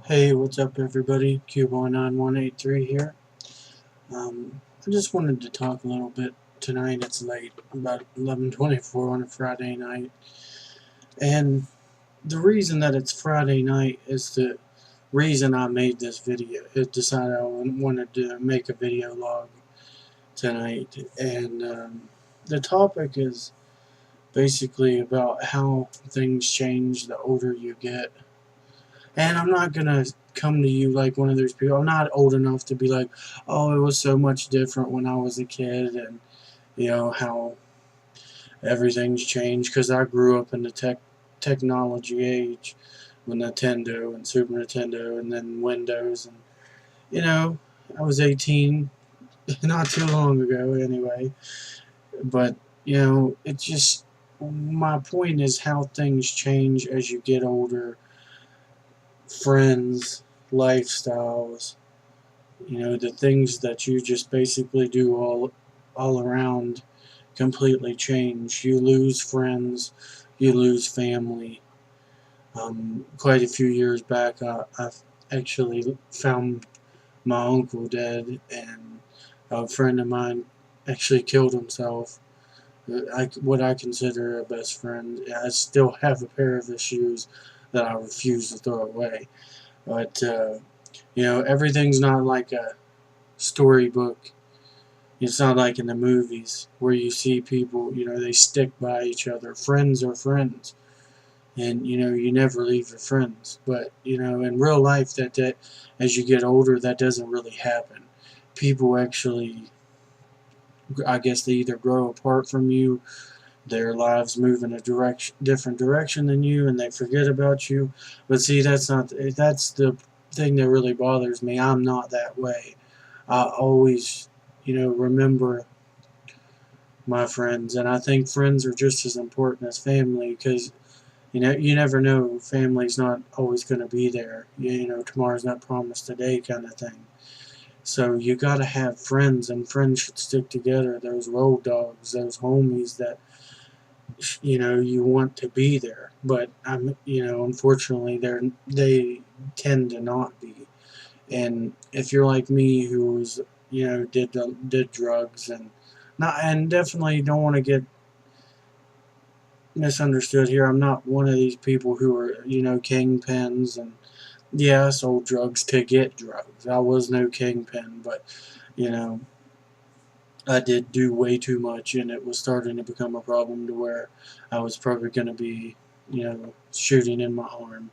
Hey, what's up everybody? Cubo9183 here. I just wanted to talk a little bit tonight. It's late, about 11:24 on a Friday night. And the reason that it's Friday night is the reason I made this video. It decided I wanted to make a video log tonight. And the topic is basically about how things change the older you get. And I'm not gonna come to you like one of those people. I'm not old enough to be like, oh, it was so much different when I was a kid, and how everything's changed. Because I grew up in the technology age with Nintendo and Super Nintendo, and then Windows, and you know, I was 18 not too long ago, anyway. But it just my point is how things change as you get older. Friends, lifestyles, the things that you just basically do all around completely change. You lose friends, you lose family. Quite a few years back, I actually found my uncle dead, and a friend of mine actually killed himself. What I consider a best friend. I still have a pair of his shoes that I refuse to throw away. But everything's not like a storybook. It's not like in the movies where you see people, they stick by each other. Friends are friends, and you never leave your friends. But in real life, that as you get older, that doesn't really happen. People actually, I guess, they either grow apart from you, their lives move in a different direction than you, and they forget about you. But see, that's the thing that really bothers me. I'm not that way. I always, remember my friends, and I think friends are just as important as family because you never know. Family's not always going to be there. Tomorrow's not promised today, kind of thing. So you got to have friends, and friends should stick together. Those road dogs, those homies that you want to be there, but unfortunately they tend to not be. And if you're like me, who's did drugs and not, and definitely don't want to get misunderstood here. I'm not one of these people who are kingpins, and yeah, I sold drugs to get drugs. I was no kingpin, but you know I did do way too much, and it was starting to become a problem to where I was probably going to be shooting in my arm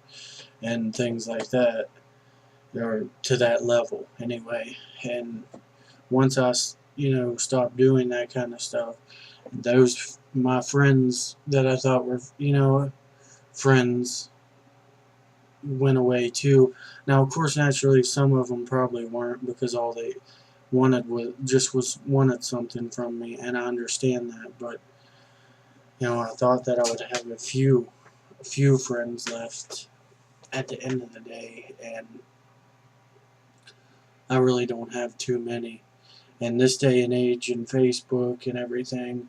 and things like that, or to that level anyway. And once I stopped doing that kind of stuff, those my friends that I thought were friends went away too. Now, of course, naturally, some of them probably weren't because all they wanted was wanted something from me, and I understand that. But I thought that I would have a few friends left at the end of the day, and I really don't have too many. In this day and age, and Facebook and everything,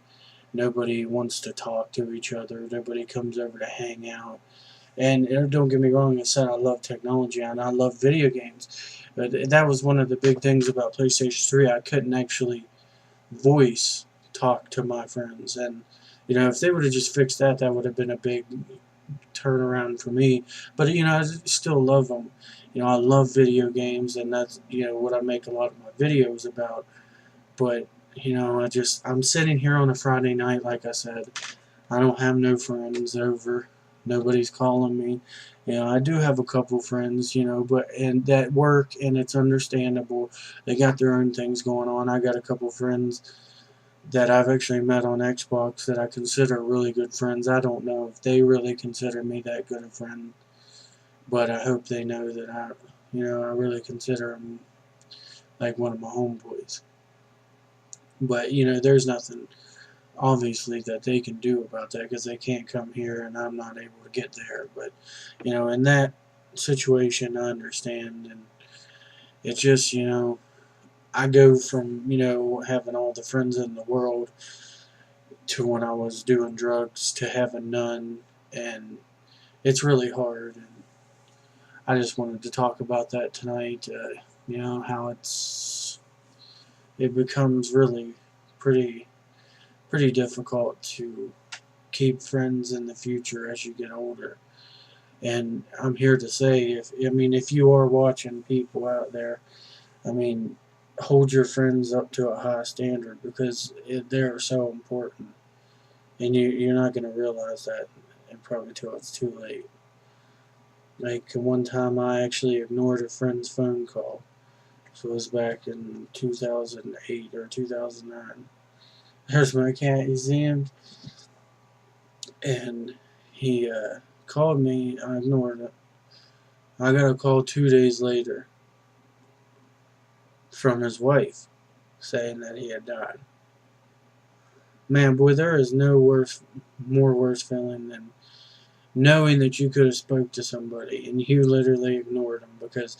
nobody wants to talk to each other. Nobody comes over to hang out. And don't get me wrong, I said I love technology and I love video games. But that was one of the big things about PlayStation 3. I couldn't actually voice talk to my friends. And, if they would have just fixed that, that would have been a big turnaround for me. But, I still love them. I love video games, and that's, what I make a lot of my videos about. But, I'm sitting here on a Friday night, like I said. I don't have no friends over. Nobody's calling me. I do have a couple friends, but and that work, and it's understandable. They got their own things going on. I got a couple friends that I've actually met on Xbox that I consider really good friends. I don't know if they really consider me that good a friend, but I hope they know that I really consider them like one of my homeboys. But there's nothing obviously that they can do about that because they can't come here and I'm not able to get there. But in that situation, I understand, and it's just I go from having all the friends in the world to when I was doing drugs to having none, and it's really hard. And I just wanted to talk about that tonight. How it becomes really pretty difficult to keep friends in the future as you get older. And I'm here to say, if you are watching people out there, I mean, hold your friends up to a high standard because they're so important, and you're not going to realize that, and probably till it's too late. Like one time, I actually ignored a friend's phone call. So it was back in 2008 or 2009. There's my cat. You see him? And he called me. I ignored it. I got a call 2 days later from his wife saying that he had died. Man, boy, there is no more worse feeling than knowing that you could have spoke to somebody and you literally ignored them because,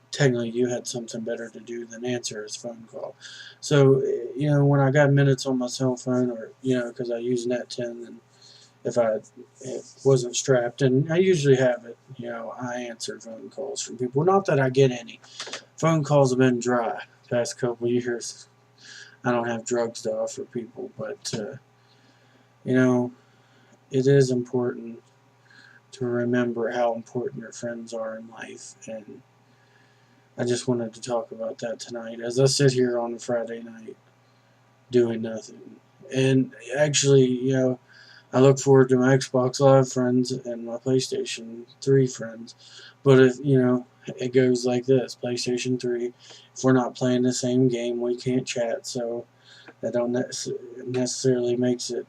technically you had something better to do than answer his phone call. So, when I got minutes on my cell phone, or because I use Net10, and if it wasn't strapped, and I usually have it, I answer phone calls from people. Not that I get any. Phone calls have been dry the past couple years. I don't have drugs to offer people, but it is important to remember how important your friends are in life, and I just wanted to talk about that tonight as I sit here on a Friday night doing nothing. And actually, I look forward to my Xbox Live friends and my PlayStation 3 friends. But if, it goes like this: PlayStation 3, if we're not playing the same game, we can't chat, so that don't necessarily makes it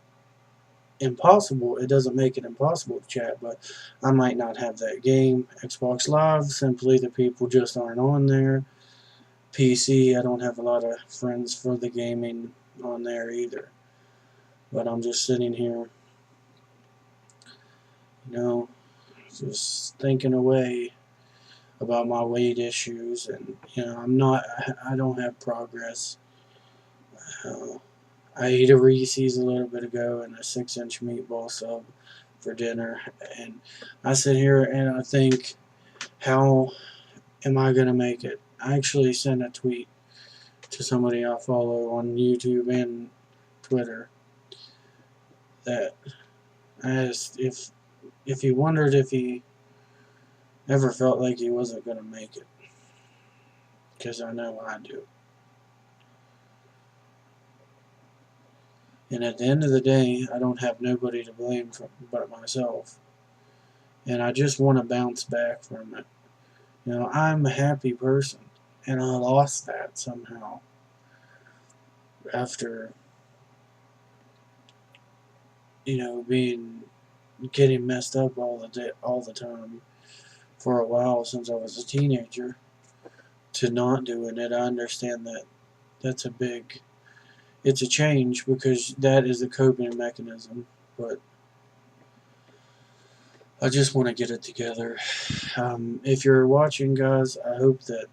impossible. It doesn't make it impossible to chat, but I might not have that game. Xbox Live, simply the people just aren't on there. PC, I don't have a lot of friends for the gaming on there either. But I'm just sitting here, just thinking away about my weight issues, and I don't have progress. I ate a Reese's a little bit ago and a 6-inch meatball sub for dinner, and I sit here and I think, how am I going to make it? I actually sent a tweet to somebody I follow on YouTube and Twitter that I asked if he wondered if he ever felt like he wasn't going to make it, because I know I do. And at the end of the day, I don't have nobody to blame but myself. And I just want to bounce back from it. I'm a happy person, and I lost that somehow after, getting messed up all the time for a while since I was a teenager, to not doing it. I understand that that's it's a change because that is a coping mechanism, but I just want to get it together. If you're watching, guys, I hope that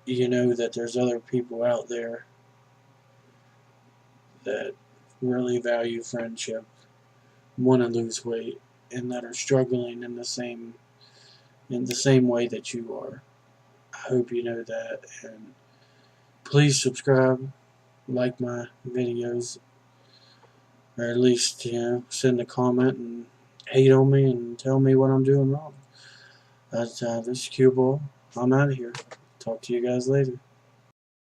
you know that there's other people out there that really value friendship, want to lose weight, and that are struggling in the same way that you are. I hope you know that, and please subscribe, like my videos, or at least send a comment and hate on me and tell me what I'm doing wrong. This is Cue Ball. I'm out of here. Talk to you guys later.